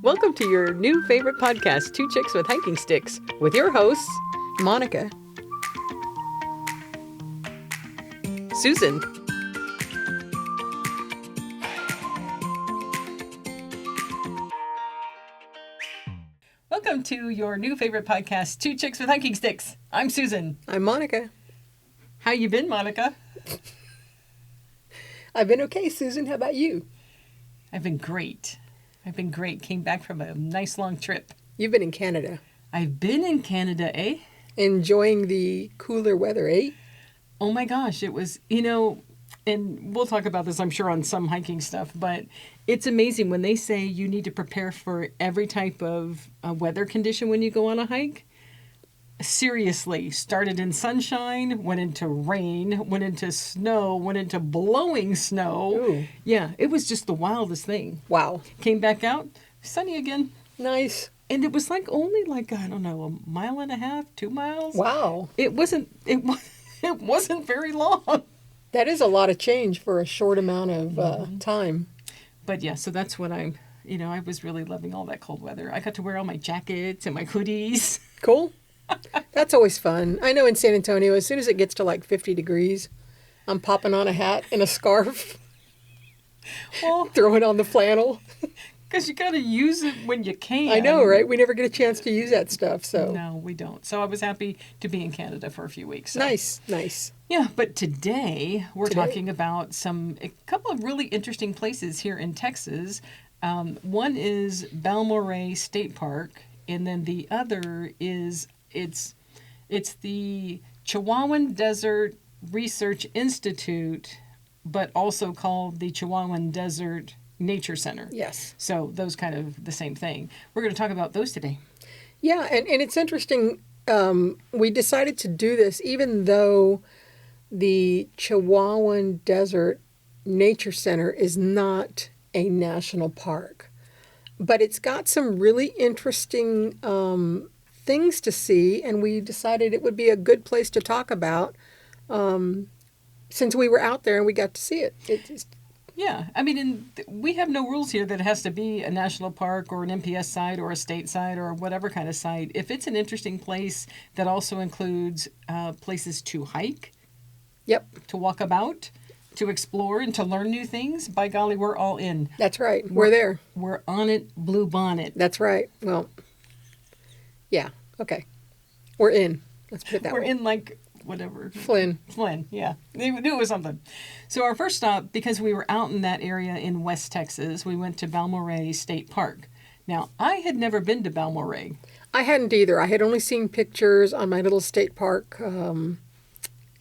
Welcome to your new favorite podcast, Two Chicks with Hiking Sticks, with your hosts, Monica. Susan. Welcome to your new favorite podcast, Two Chicks with Hiking Sticks. I'm Susan. I'm Monica. How you been, Monica? I've been okay, Susan. How about you? I've been great. Came back from a nice long trip. You've been in Canada. I've been in Canada, eh? Enjoying the cooler weather, eh? Oh my gosh, it was, and we'll talk about this, I'm sure, on some hiking stuff, but it's amazing when they say you need to prepare for every type of weather condition when you go on a hike. Seriously, started in sunshine, went into rain, went into snow, went into blowing snow. Ooh. Yeah, it was just the wildest thing. Wow. Came back out, sunny again. Nice. And it was only I don't know, a mile and a half, 2 miles. Wow. It wasn't very long. That is a lot of change for a short amount of time. But yeah, so that's what I was really loving all that cold weather. I got to wear all my jackets and my hoodies. Cool. That's always fun. I know in San Antonio, as soon as it gets to 50 degrees, I'm popping on a hat and a scarf. Well, throwing on the flannel. Because you got to use it when you can. I know, right? We never get a chance to use that stuff, so. No, we don't. So I was happy to be in Canada for a few weeks. So. Nice. Yeah, but today we're talking about a couple of really interesting places here in Texas. One is Balmorhea State Park, and then the other is it's the Chihuahuan Desert Research Institute, but also called the Chihuahuan Desert Nature Center. Yes. So those kind of the same thing. We're going to talk about those today. Yeah, and it's interesting. We decided to do this even though the Chihuahuan Desert Nature Center is not a national park. But it's got some really interesting things to see, and we decided it would be a good place to talk about since we were out there and we got to see it. Yeah, I mean, we have no rules here that it has to be a national park or an NPS site or a state site or whatever kind of site. If it's an interesting place that also includes places to hike, to walk about, to explore, and to learn new things, by golly, we're all in. That's right. We're there. We're on it, blue bonnet. That's right. Well, yeah. Okay. We're in. Let's put it that way. We're in whatever. Flynn, yeah. They knew it was something. So our first stop, because we were out in that area in West Texas, we went to Balmorhea State Park. Now, I had never been to Balmorhea. I hadn't either. I had only seen pictures on my little state park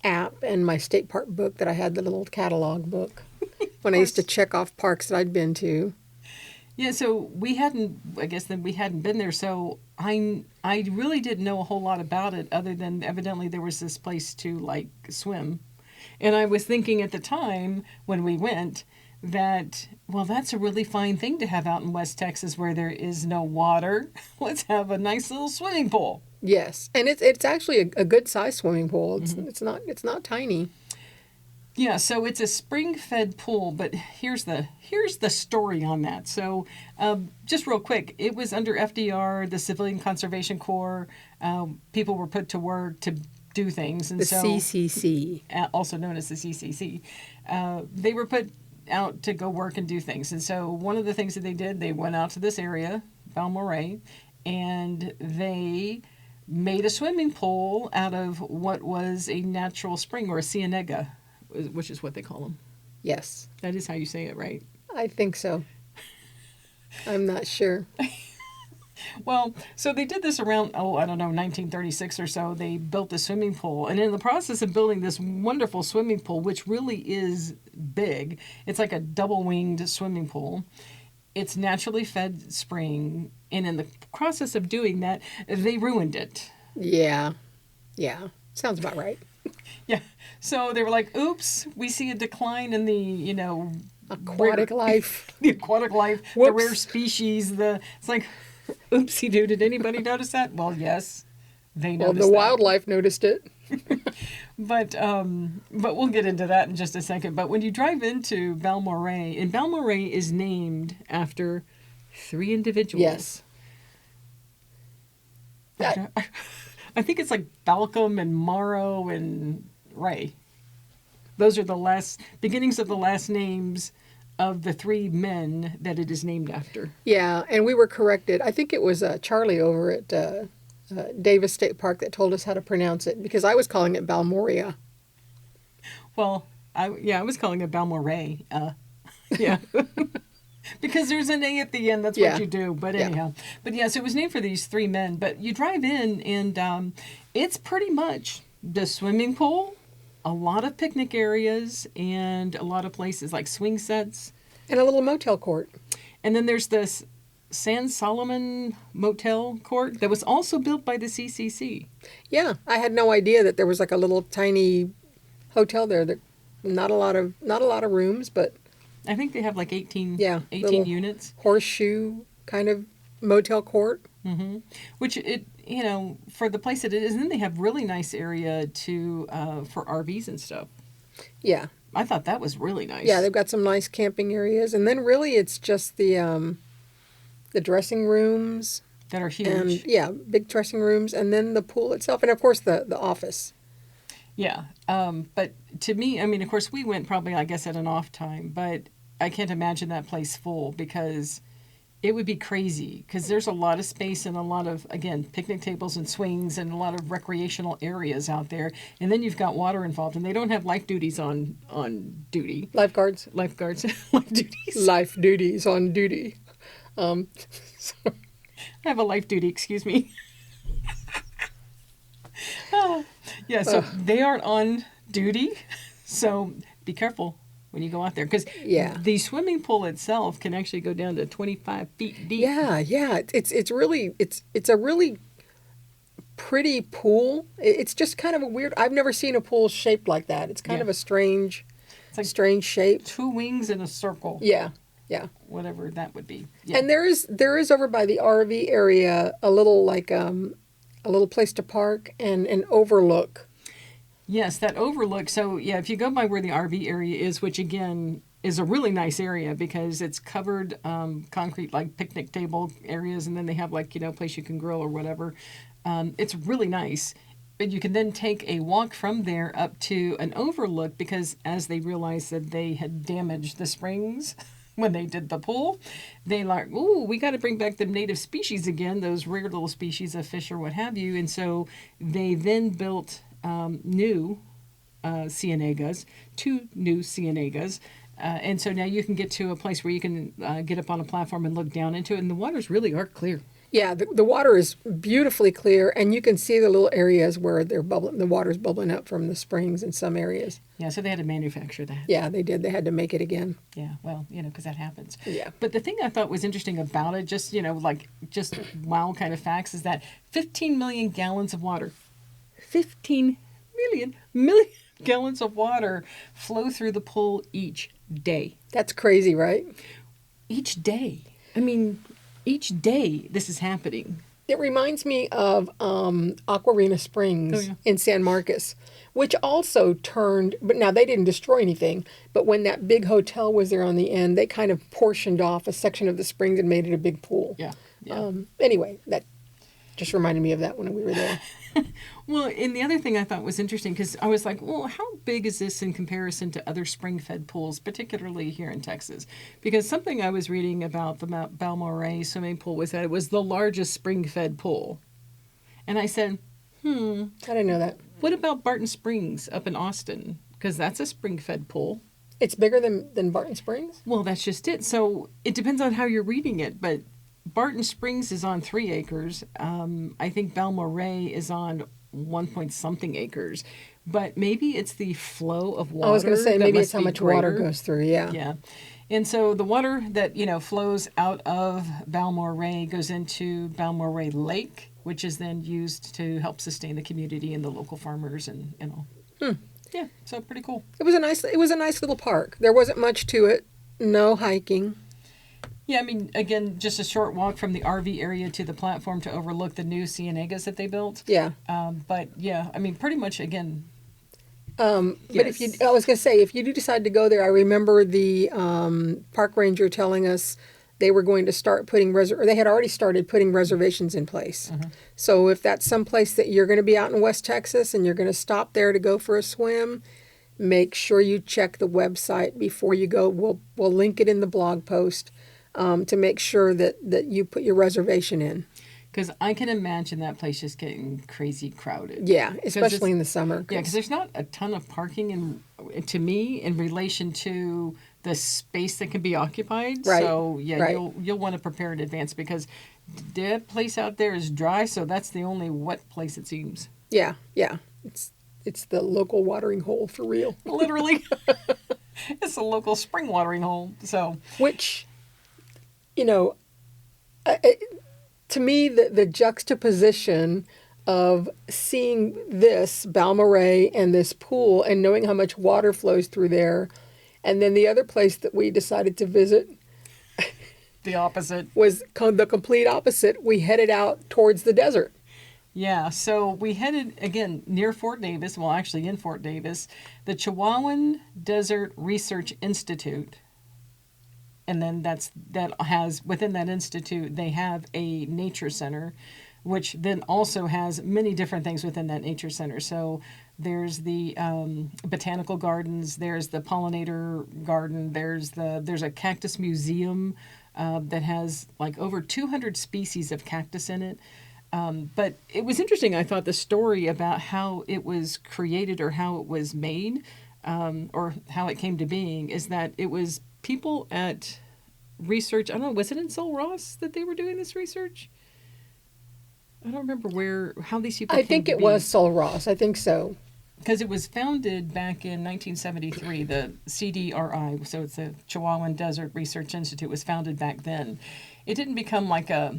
app and my state park book that I had, the little catalog book, when I used to check off parks that I'd been to. Yeah, so we hadn't been there, so I really didn't know a whole lot about it other than evidently there was this place to swim. And I was thinking at the time when we went that, well, that's a really fine thing to have out in West Texas where there is no water. Let's have a nice little swimming pool. Yes, and it's actually a good sized swimming pool. It's not tiny. Yeah, so it's a spring-fed pool, but here's the story on that. So just real quick, it was under FDR, the Civilian Conservation Corps. People were put to work to do things. And the CCC. Also known as the CCC. They were put out to go work and do things. And so one of the things that they did, they went out to this area, Balmorhea, and they made a swimming pool out of what was a natural spring, or a cienega, which is what they call them. Yes. That is how you say it, right? I think so. I'm not sure. Well, so they did this around, 1936 or so. They built a swimming pool. And in the process of building this wonderful swimming pool, which really is big, it's like a double-winged swimming pool. It's naturally fed spring. And in the process of doing that, they ruined it. Yeah. Sounds about right. Yeah. So they were like, oops, we see a decline in the, aquatic life. The aquatic life, Whoops. The rare species, it's like, oopsie doo, did anybody notice that? Well, yes, they noticed Well, the that. wildlife noticed it. But we'll get into that in just a second. But when you drive into Balmorhea, and Balmorhea is named after 3 individuals. Yes. I think it's like Balcom and Morrow and Ray. Those are the beginnings of the last names of the 3 men that it is named after. Yeah, and we were corrected. I think it was Charlie over at Davis State Park that told us how to pronounce it, because I was calling it Balmorhea. Well, I was calling it Balmorhea. Yeah. Because there's an A at the end, that's what you do. But anyhow. But yeah, so it was named for these 3 men. But you drive in and it's pretty much the swimming pool, a lot of picnic areas, and a lot of places like swing sets. And a little motel court. And then there's this San Solomon Motel Court that was also built by the CCC. Yeah, I had no idea that there was like a little tiny hotel there. That not a lot of rooms, but I think they have like 18 units. Horseshoe kind of motel court. Mm-hmm. Which for the place that it is, and then they have really nice area for RVs and stuff. Yeah. I thought that was really nice. Yeah, they've got some nice camping areas, and then really it's just the dressing rooms that are huge. And big dressing rooms, and then the pool itself, and of course the office. Yeah, but to me, I mean, of course, we went probably, I guess, at an off time, but I can't imagine that place full because it would be crazy because there's a lot of space and a lot of, again, picnic tables and swings and a lot of recreational areas out there. And then you've got water involved, and they don't have life duties on duty. Lifeguards. Life duties. Life duties on duty. I have a life duty, excuse me. Yeah, so they aren't on duty, so be careful when you go out there, because the swimming pool itself can actually go down to 25 feet deep. Yeah, it's a really pretty pool. It's just kind of a weird. I've never seen a pool shaped like that. It's kind of a strange, shape. 2 wings in a circle. Yeah. Whatever that would be. Yeah. And there is over by the RV area a little a little place to park and an overlook. Yes, that overlook. So, yeah, if you go by where the RV area is, which, again, is a really nice area because it's covered concrete, like picnic table areas, and then they have, like, a place you can grill or whatever. It's really nice. But you can then take a walk from there up to an overlook because as they realized that they had damaged the springs when they did the pool, they like, ooh, we got to bring back the native species again, those rare little species of fish or what have you. And so they then built new cienagas, 2 new cienagas. And so now you can get to a place where you can get up on a platform and look down into it. And the waters really are clear. Yeah, the water is beautifully clear, and you can see the little areas where they're bubbling. The water's bubbling up from the springs in some areas. Yeah, so they had to manufacture that. Yeah, they did. They had to make it again. Yeah, well, because that happens. Yeah. But the thing I thought was interesting about it, just wow kind of facts, is that 15 million gallons of water, 15 million gallons of water flow through the pool each day. That's crazy, right? Each day. I mean, each day this is happening. It reminds me of Aquarena Springs in San Marcos, which also turned, but now they didn't destroy anything, but when that big hotel was there on the end, they kind of portioned off a section of the springs and made it a big pool. Yeah. Anyway, that just reminded me of that when we were there. Well, and the other thing I thought was interesting, because I was like, well, how big is this in comparison to other spring-fed pools, particularly here in Texas? Because something I was reading about the Balmorhea swimming pool was that it was the largest spring-fed pool. And I said, I didn't know that. What about Barton Springs up in Austin? Because that's a spring-fed pool. It's bigger than Barton Springs? Well, that's just it. So it depends on how you're reading it, but Barton Springs is on 3 acres. I think Balmorhea is on 1 point something acres. But maybe it's the flow of water. I was going to say, maybe it's how much greater. water goes through, yeah. Yeah. And so the water that, flows out of Balmorhea goes into Balmorhea Lake, which is then used to help sustain the community and the local farmers and all. Yeah, so pretty cool. It was a nice little park. There wasn't much to it. No hiking. Yeah, I mean, again, just a short walk from the RV area to the platform to overlook the new cienagas that they built. Yeah. But yeah, I mean, pretty much again. But I was going to say, if you do decide to go there, I remember the park ranger telling us they were going to start putting or they had already started putting reservations in place. So if that's some place that you're going to be out in West Texas and you're going to stop there to go for a swim, make sure you check the website before you go. We'll link it in the blog post to make sure that you put your reservation in. Because I can imagine that place just getting crazy crowded. Yeah, especially in the summer. Yeah, because there's not a ton of parking to me in relation to the space that can be occupied. Right. So yeah, right. you'll want to prepare in advance because that place out there is dry. So that's the only wet place it seems. Yeah, yeah. It's the local watering hole for real. Literally, it's a local spring watering hole. So which, to me, the juxtaposition of seeing this Balmorhea and this pool and knowing how much water flows through there, and then the other place that we decided to visit, the opposite, was the complete opposite. We headed out towards the desert. Yeah, so we headed, again, near Fort Davis, well, actually in Fort Davis, the Chihuahuan Desert Research Institute. And then within that institute, they have a nature center, which then also has many different things within that nature center. So there's the botanical gardens, there's the pollinator garden, there's a cactus museum that has like over 200 species of cactus in it. But it was interesting, I thought, the story about how it was created or how it was made or how it came to being is that it was people at research. I don't know, was it in Sul Ross that they were doing this research? I don't remember how these people came to be. I think it was Sul Ross. I think so. Because it was founded back in 1973, the CDRI, so it's the Chihuahuan Desert Research Institute, was founded back then. It didn't become like a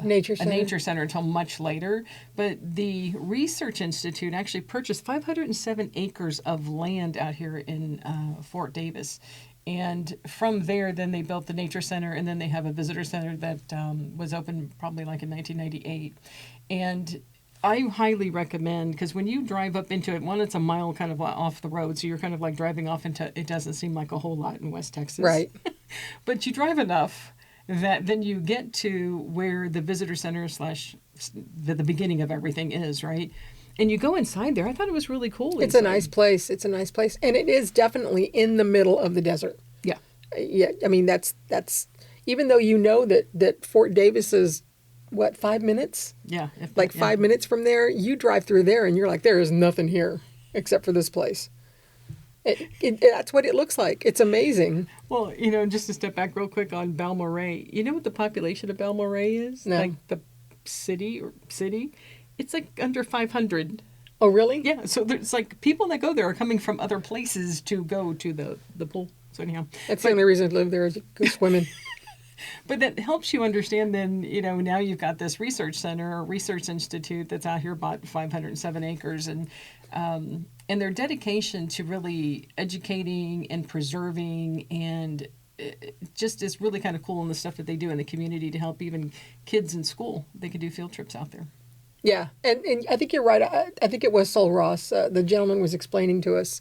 nature center until much later, but the Research Institute actually purchased 507 acres of land out here in Fort Davis. And from there, then they built the Nature Center, and then they have a visitor center that was open probably like in 1998. And I highly recommend, because when you drive up into it, one, it's a mile kind of off the road, so you're kind of like driving off into, it doesn't seem like a whole lot in West Texas. Right. But you drive enough that then you get to where the visitor center / the beginning of everything is, right? And you go inside there. I thought it was really cool. It's a nice place. It's a nice place. And it is definitely in the middle of the desert. Yeah. Yeah. I mean, that's even though you know that Fort Davis is, 5 minutes? Yeah. 5 minutes from there, you drive through there and you're like, there is nothing here except for this place. That's what it looks like. It's amazing. Well, just to step back real quick on Balmorhea, you know what the population of Balmorhea is? No. Like the city? It's like under 500. Oh, really? Yeah. So there's like people that go there are coming from other places to go to the pool. So anyhow. That's the only reason to live there is to go swimming. But that helps you understand then, now you've got this research center or research institute that's out here bought 507 acres and their dedication to really educating and preserving and it just is really kind of cool in the stuff that they do in the community to help even kids in school. They could do field trips out there. Yeah, and I think you're right. I think it was Sul Ross. The gentleman was explaining to us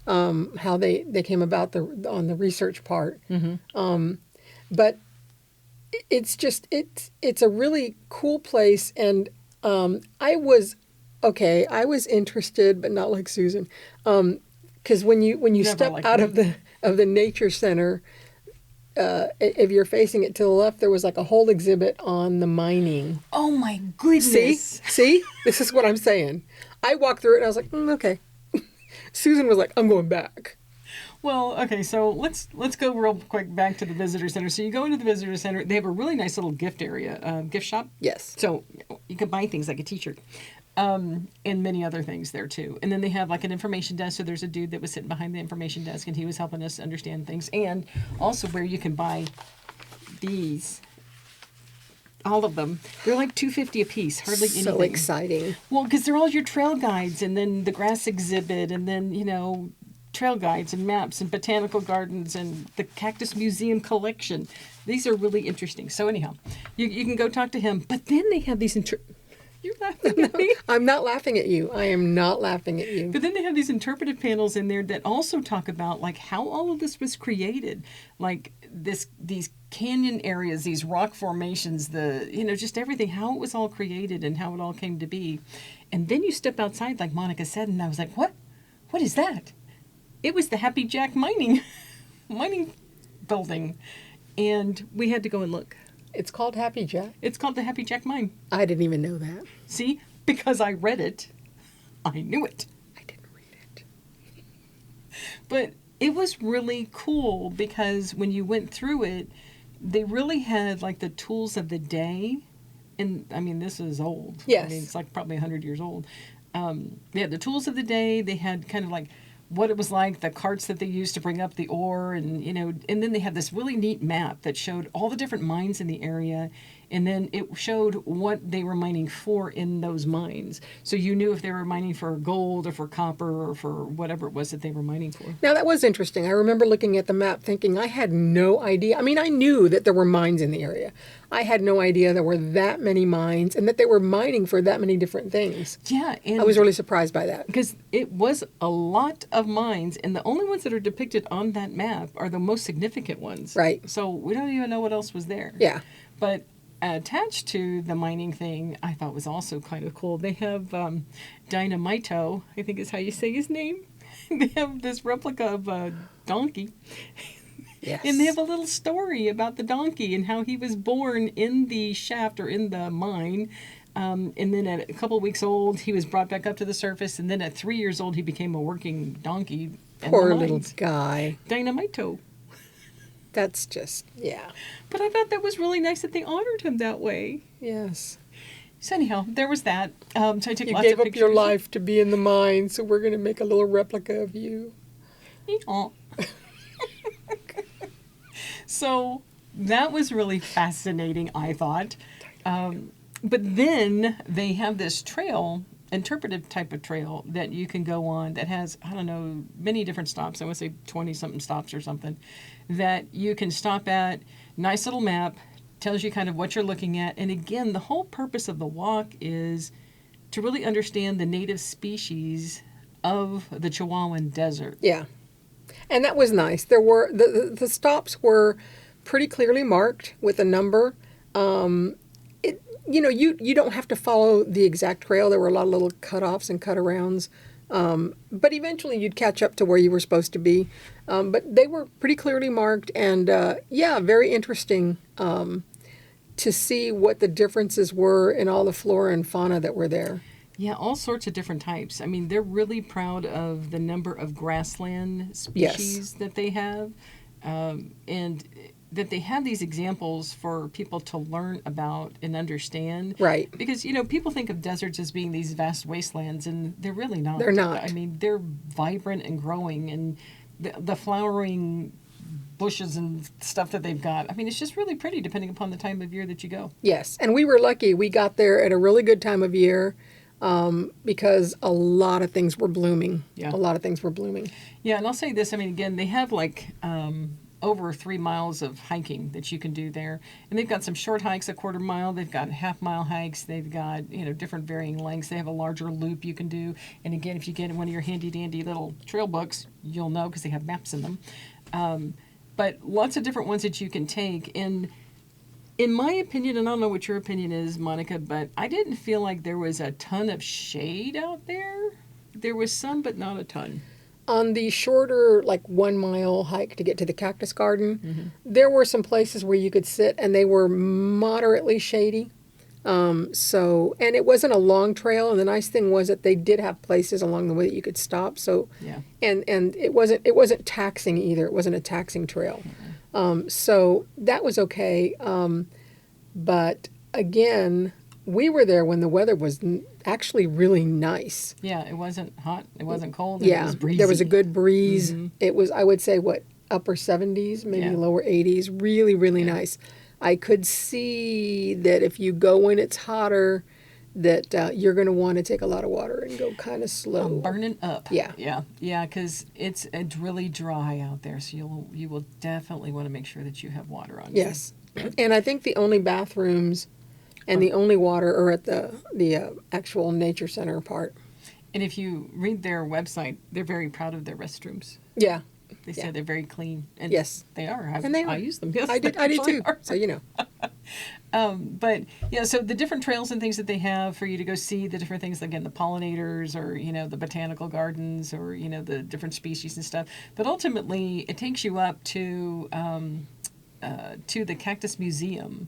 how they came about on the research part. Mm-hmm. But it's just it's a really cool place, and I was interested, but not like Susan, because when you step out of the nature center, if you're facing it to the left, there was like a whole exhibit on the mining. Oh my goodness! See, this is what I'm saying. I walked through it and I was like, okay. Susan was like, I'm going back. Well, okay, so let's go real quick back to the visitor center. So you go into the visitor center. They have a really nice little gift area, gift shop. Yes. So you can buy things like a T-shirt, and many other things there too. And then they have like an information desk. So there's a dude that was sitting behind the information desk, and he was helping us understand things. And also where you can buy these. All of them. They're like $2.50 a piece. Hardly anything. So exciting. Well, because they're all your trail guides, and then the grass exhibit, and then trail guides and maps and botanical gardens and the Cactus Museum collection. These are really interesting. So anyhow, you can go talk to him. But then they have these You're laughing at me. I'm not laughing at you. I am not laughing at you. But then they have these interpretive panels in there that also talk about like how all of this was created, like these canyon areas, these rock formations, just everything, how it was all created and how it all came to be. And then you step outside, like Monica said, and I was like, what? What is that? It was the Happy Jack mining building, and we had to go and look. It's called Happy Jack. It's called the Happy Jack Mine. I didn't even know that. See, because I read it, I knew it. I didn't read it. But it was really cool because when you went through it, they really had like the tools of the day. And I mean, this is old. Yes. I mean, it's like probably 100 years old. They had the tools of the day. They had kind of like what it was like, the carts that they used to bring up the ore, and and then they had this really neat map that showed all the different mines in the area, and then it showed what they were mining for in those mines. So you knew if they were mining for gold or for copper or for whatever it was that they were mining for. Now, that was interesting. I remember looking at the map thinking I had no idea. I mean, I knew that there were mines in the area. I had no idea there were that many mines and that they were mining for that many different things. Yeah. And I was really surprised by that. because it was a lot of mines, and the only ones that are depicted on that map are the most significant ones. Right. So we don't even know what else was there. Yeah. But attached to the mining thing, I thought was also kind of cool. They have Dynamito, I think is how you say his name. They have this replica of a donkey. Yes. And they have a little story about the donkey and how he was born in the shaft or in the mine. And then at a couple of weeks old, he was brought back up to the surface. And then at 3 years old, he became a working donkey. in Poor the little mines. guy. Dynamito. That's just, yeah. But I thought that was really nice that they honored him that way. Yes. So anyhow, there was that. So I took You lots gave of up pictures. your life to be in the mine, so we're going to make a little replica of you. Yeehaw. So that was really fascinating, I thought. But then they have this trail, interpretive type of trail, that you can go on that has, I don't know, many different stops. I want to say 20-something stops or something, that you can stop at. Nice little map, tells you kind of what you're looking at. And again, the whole purpose of the walk is to really understand the native species of the Chihuahuan Desert. Yeah. And that was nice. There were, the stops were pretty clearly marked with a number. You don't have to follow the exact trail. There were a lot of little cutoffs and cut-arounds. But eventually you'd catch up to where you were supposed to be. But they were pretty clearly marked, and very interesting to see what the differences were in all the flora and fauna that were there. Yeah, all sorts of different types. I mean, they're really proud of the number of grassland species that they have, and that they have these examples for people to learn about and understand. Right. Because, people think of deserts as being these vast wastelands, and they're really not. They're not. I mean, they're vibrant and growing, and the flowering bushes and stuff that they've got. I mean, it's just really pretty depending upon the time of year that you go. Yes, and we were lucky. We got there at a really good time of year because a lot of things were blooming. Yeah. A lot of things were blooming. Yeah, and I'll say this. I mean, again, they have like over 3 miles of hiking that you can do there. And they've got some short hikes, a quarter mile. They've got half-mile hikes. They've got, different varying lengths. They have a larger loop you can do. And again, if you get in one of your handy-dandy little trail books, you'll know because they have maps in them. But lots of different ones that you can take. And in my opinion, and I don't know what your opinion is, Monica, but I didn't feel like there was a ton of shade out there. There was some, but not a ton. On the shorter, 1 mile hike to get to the cactus garden, there were some places where you could sit, and they were moderately shady. And it wasn't a long trail, and the nice thing was that they did have places along the way that you could stop. So, Yeah. and it wasn't taxing either. It wasn't a taxing trail. So that was okay. But again, we were there when the weather was actually really nice. Yeah, it wasn't hot. It wasn't cold. Yeah, It was breezy. there was a good breeze. It was, I would say, upper 70s, maybe Yeah. lower 80s. Really, really nice. I could see that if you go when it's hotter, that you're going to want to take a lot of water and go kind of slow. I'm burning up. Yeah. Yeah, because it's really dry out there, so you will definitely want to make sure that you have water on you. Yes. And I think the only bathrooms and the only water are at the actual nature center part. And if you read their website, they're very proud of their restrooms. Yeah. They say they're very clean. And yes. They are. And they are. I use them. Yes, I did too. Are. So, you know. But, yeah, so the different trails and things that they have for you to go see, the different things, again, the pollinators or, the botanical gardens or, the different species and stuff. But ultimately, it takes you up to the Cactus Museum,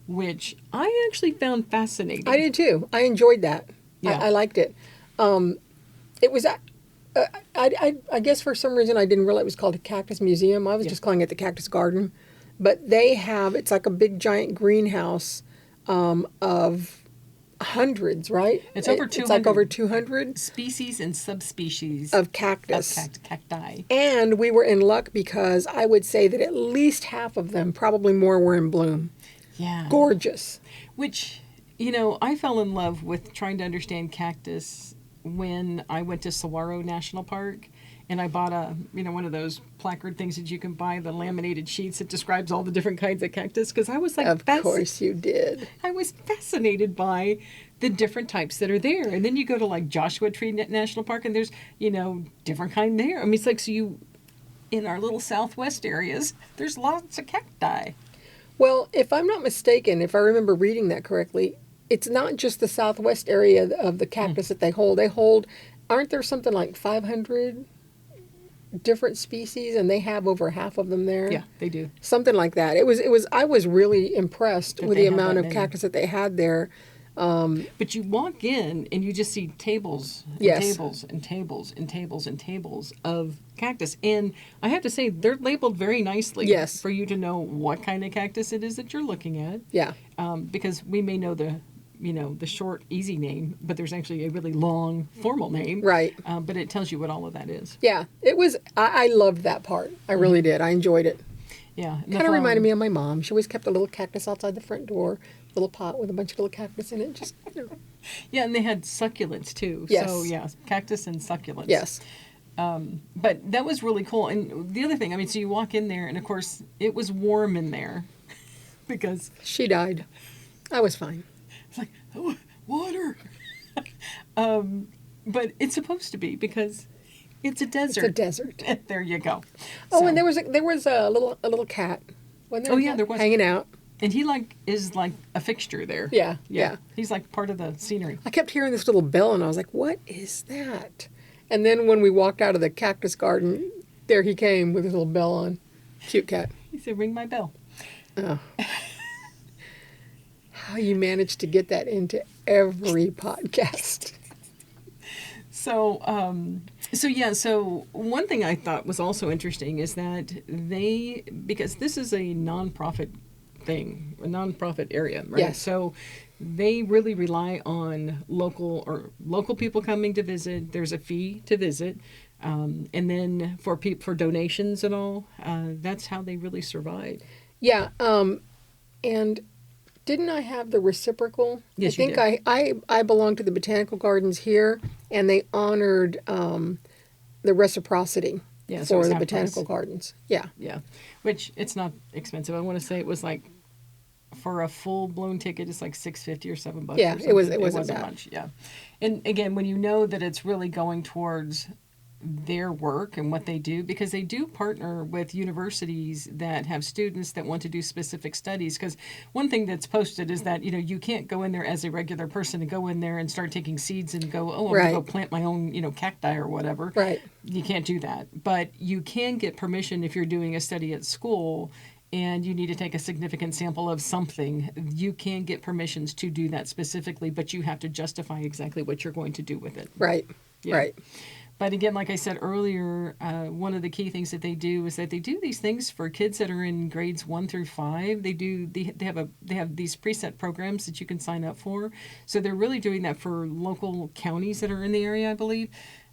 which I actually found fascinating. I did too. I enjoyed that. Yeah. I liked it. It was, I guess for some reason I didn't realize it was called a Cactus Museum. I was just calling it the Cactus Garden. But they have, it's like a big giant greenhouse of hundreds, right? It's over 200. It's like over 200 species and subspecies of cactus. Of cacti. And we were in luck because I would say that at least half of them, probably more, were in bloom. Yeah. Gorgeous. Which, I fell in love with trying to understand cactus when I went to Saguaro National Park. And I bought one of those placard things that you can buy, the laminated sheets that describes all the different kinds of cactus. Because I was like, of course you did. I was fascinated by the different types that are there. And then you go to like Joshua Tree National Park, and there's different kind there. I mean, it's like in our little southwest areas, there's lots of cacti. Well, if I'm not mistaken, if I remember reading that correctly, it's not just the southwest area of the cactus that they hold. They hold, aren't there something like 500? Different species, and they have over half of them there. Yeah, they do. Something like that. It was. I was really impressed with the amount of cactus that they had there. But you walk in and you just see tables and tables and tables and tables and tables of cactus. And I have to say, they're labeled very nicely for you to know what kind of cactus it is that you're looking at. Yeah. Because we may know the short, easy name, but there's actually a really long, formal name. Right. But it tells you what all of that is. Yeah. It was, I loved that part. I really did. I enjoyed it. Yeah. Kind of reminded me of my mom. She always kept a little cactus outside the front door, a little pot with a bunch of little cactus in it. Just, Yeah, and they had succulents too. Yes. So, yeah, cactus and succulents. Yes. But that was really cool. And the other thing, so you walk in there, and of course, it was warm in there because she died. I was fine. It's like, oh, water. But it's supposed to be because it's a desert. It's a desert. There you go. Oh, so, and there was a little cat. Wasn't there? Oh, yeah, there was. Hanging out. And he is a fixture there. Yeah. He's like part of the scenery. I kept hearing this little bell, and I was like, what is that? And then when we walked out of the cactus garden, there he came with his little bell on. Cute cat. He said, ring my bell. Oh. How you managed to get that into every podcast. So one thing I thought was also interesting is that because this is a nonprofit thing, a nonprofit area, right? Yes. So they really rely on local people coming to visit. There's a fee to visit. And then for donations and all, that's how they really survive. Yeah. And didn't I have the reciprocal? Yes, I think you did. I belong to the botanical gardens here, and they honored the reciprocity for the botanical gardens. Yeah. Yeah. Which it's not expensive. I want to say it was like for a full blown ticket, it's like $6.50 or $7. Yeah, it wasn't bad. Much. Yeah. And again, when you know that it's really going towards their work and what they do, because they do partner with universities that have students that want to do specific studies. Because one thing that's posted is that you can't go in there as a regular person and go in there and start taking seeds and go, I'm gonna go plant my own cacti or whatever. Right. You can't do that, but you can get permission if you're doing a study at school and you need to take a significant sample of something. You can get permissions to do that specifically, but you have to justify exactly what you're going to do with it. Right. Yeah. Right. But again, like I said earlier, one of the key things that they do is that they do these things for kids that are in grades 1 through 5. They have these preset programs that you can sign up for. So they're really doing that for local counties that are in the area, I believe.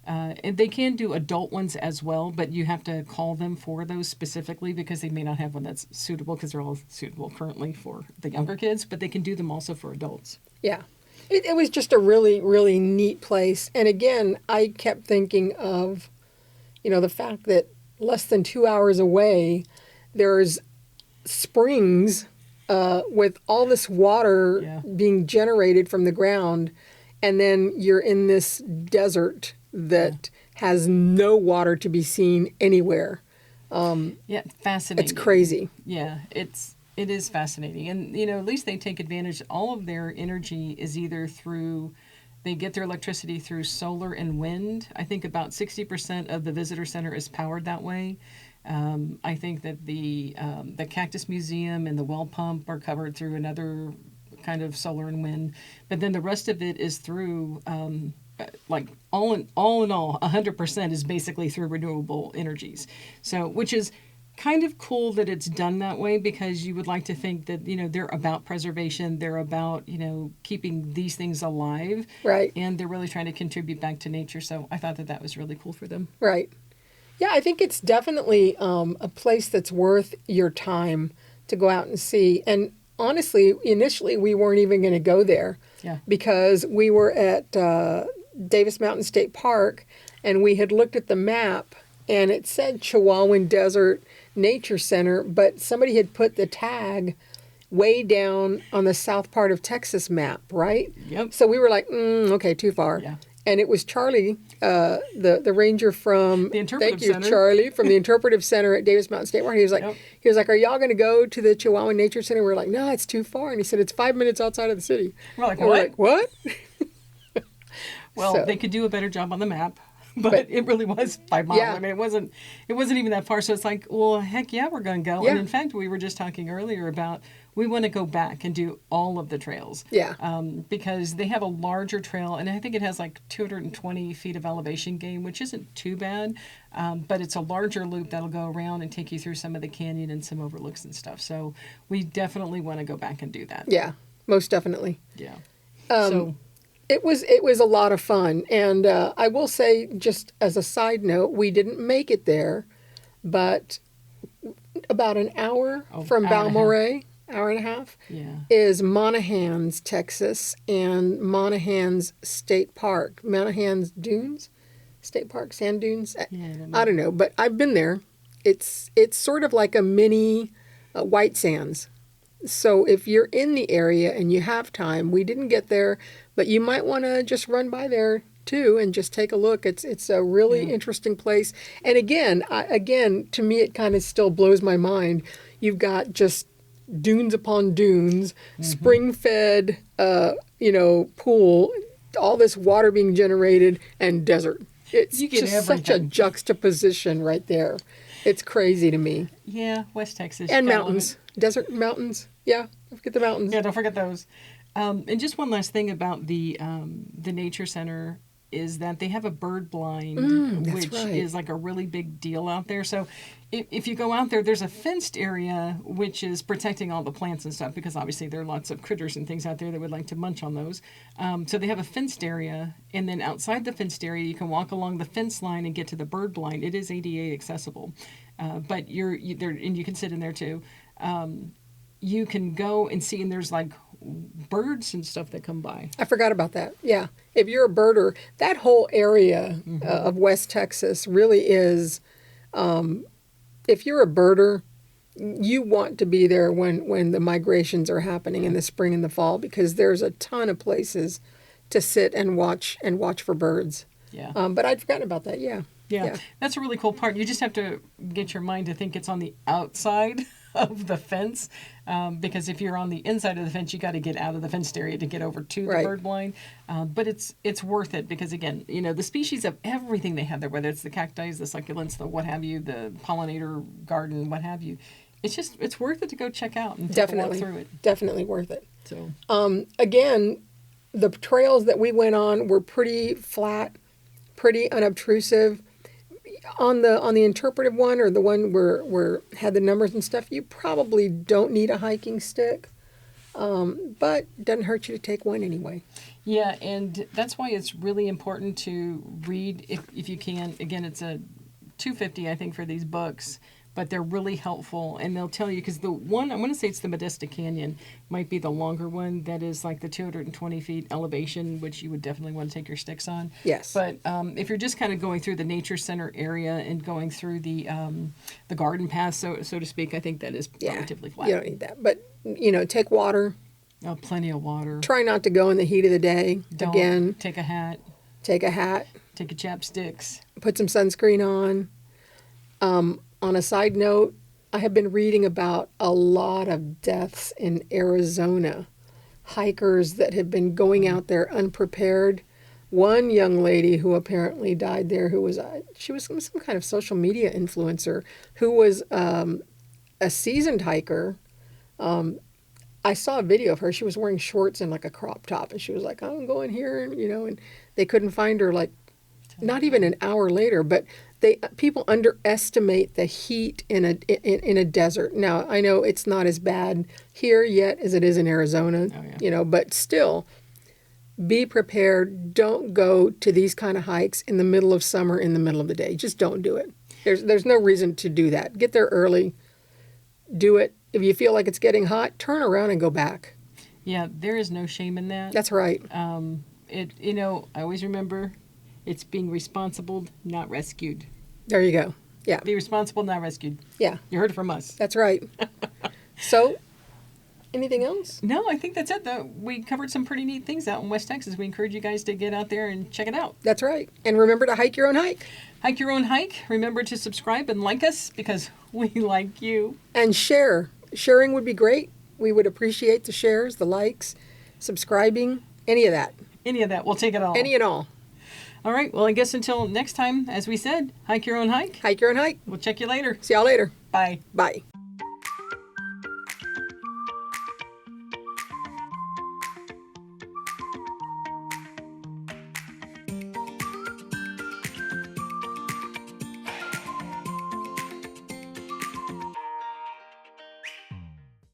And they can do adult ones as well, but you have to call them for those specifically because they may not have one that's suitable, because they're all suitable currently for the younger kids, but they can do them also for adults. Yeah. It was just a really, really neat place. And again, I kept thinking of, the fact that less than 2 hours away, there's springs with all this water Yeah. being generated from the ground, and then you're in this desert that has no water to be seen anywhere. Yeah, fascinating. It's crazy. Yeah, it is fascinating. And at least they take advantage. All of their energy is either through they get their electricity through solar and wind. I think about 60% of the visitor center is powered that way. I think that the Cactus Museum and the well pump are covered through another kind of solar and wind. But then the rest of it is through like all in all, 100% is basically through renewable energies. So, which is kind of cool that it's done that way, because you would like to think that they're about preservation, they're about keeping these things alive, Right. and they're really trying to contribute back to nature. So I thought that was really cool for them. Right. Yeah, I think it's definitely a place that's worth your time to go out and see. And honestly, initially we weren't even going to go there, Yeah. because we were at Davis Mountain State Park, and we had looked at the map, and it said Chihuahuan Desert Nature Center, but somebody had put the tag way down on the south part of Texas map, right? Yep. So we were like, okay, too far. Yeah. And it was Charlie, the ranger from The Interpretive thank you, Center. Charlie, from the Interpretive Center at Davis Mountain State Park. He was like, Yep. "Are y'all going to go to the Chihuahuan Nature Center?" We were like, "No, it's too far." And he said, "It's 5 minutes outside of the city." We're like, And what? we're like, "What?" Well, So- they could do a better job on the map, but it really was 5 miles. Yeah. I mean, it wasn't even that far. So it's like, well, heck yeah, we're going to go. Yeah. And in fact, we were just talking earlier about we want to go back and do all of the trails. Yeah. Because they have a larger trail, and I think it has like 220 feet of elevation gain, which isn't too bad. But it's a larger loop that'll go around and take you through some of the canyon and some overlooks and stuff. So we definitely want to go back and do that. Yeah, most definitely. Yeah. It was a lot of fun, and I will say, just as a side note, we didn't make it there, but about an hour from hour and a half. Balmorhea, hour and a half, Yeah. is Monahans, Texas, and Monahans State Park. Monahans Dunes, State Park, Sand Dunes. Yeah, I don't know. I don't know, but I've been there. It's sort of like a mini White Sands. So if you're in the area and you have time, we didn't get there, but you might want to just run by there too and just take a look. It's a really interesting place. And again, to me, it kind of still blows my mind. You've got just dunes upon dunes, spring-fed, pool, all this water being generated, and desert. It's You get just such a everything. juxtaposition right there. It's crazy to me. Yeah, West Texas. And gotta love mountains, desert mountains. Yeah, don't forget the mountains. Yeah, don't forget those. And just one last thing about the nature center is that they have a bird blind, that's which right. is like a really big deal out there. So if you go out there, there's a fenced area which is protecting all the plants and stuff, because obviously there are lots of critters and things out there that would like to munch on those. So they have a fenced area, and then outside the fenced area, you can walk along the fence line and get to the bird blind. It is ADA accessible, but you're there, and you can sit in there too. You can go and see, and there's like birds and stuff that come by. I forgot about that. Yeah. If you're a birder, that whole area of West Texas really is, if you're a birder, you want to be there when the migrations are happening in the spring and the fall, because there's a ton of places to sit and watch for birds. Yeah. But I'd forgotten about that. Yeah. Yeah, that's a really cool part. You just have to get your mind to think it's on the outside of the fence, because if you're on the inside of the fence, you got to get out of the fenced area to get over to the Right. bird blind. But it's worth it, because again, the species of everything they have there, whether it's the cacti, the succulents, the what have you, the pollinator garden, what have you, it's worth it to go check out and take a walk Definitely. through it. Definitely worth it. So Again, the trails that we went on were pretty flat, pretty unobtrusive. On the interpretive one, or the one where had the numbers and stuff, you probably don't need a hiking stick, but it doesn't hurt you to take one anyway. yeah, and that's why it's really important to read if you can. Again, it's a $2.50 I think for these books, but they're really helpful, and they'll tell you, because the one, I'm going to say it's the Modesta Canyon, might be the longer one, that is like the 220 feet elevation, which you would definitely want to take your sticks on. Yes. But if you're just kind of going through the nature center area and going through the garden path, so to speak, I think that is Yeah, relatively flat. you don't need that. But take water. Oh, plenty of water. Try not to go in the heat of the day. Don't Again, take a hat. take a hat. Take a chapsticks. Put some sunscreen on. On a side note, I have been reading about a lot of deaths in Arizona. Hikers that have been going out there unprepared. One young lady who apparently died there, she was some kind of social media influencer who was a seasoned hiker. I saw a video of her. She was wearing shorts and like a crop top, and she was like, "I'm going here," and they couldn't find her like not even an hour later. But people underestimate the heat in a desert. Now I know it's not as bad here yet as it is in Arizona, but still, be prepared. Don't go to these kind of hikes in the middle of summer in the middle of the day. Just don't do it. There's no reason to do that. Get there early. Do it. If you feel like it's getting hot, turn around and go back. Yeah, there is no shame in that. That's right. I always remember it's being responsible, not rescued. There you go. Yeah. Be responsible, not rescued. Yeah. You heard it from us. That's right. So, anything else? No, I think that's it. We covered some pretty neat things out in West Texas. We encourage you guys to get out there and check it out. That's right. And remember to hike your own hike. Hike your own hike. Remember to subscribe and like us because we like you. And share. Sharing would be great. We would appreciate the shares, the likes, subscribing, any of that. Any of that. We'll take it all. Any and all. All right. Well, I guess until next time, as we said, hike your own hike. Hike your own hike. We'll check you later. See y'all later. Bye. Bye.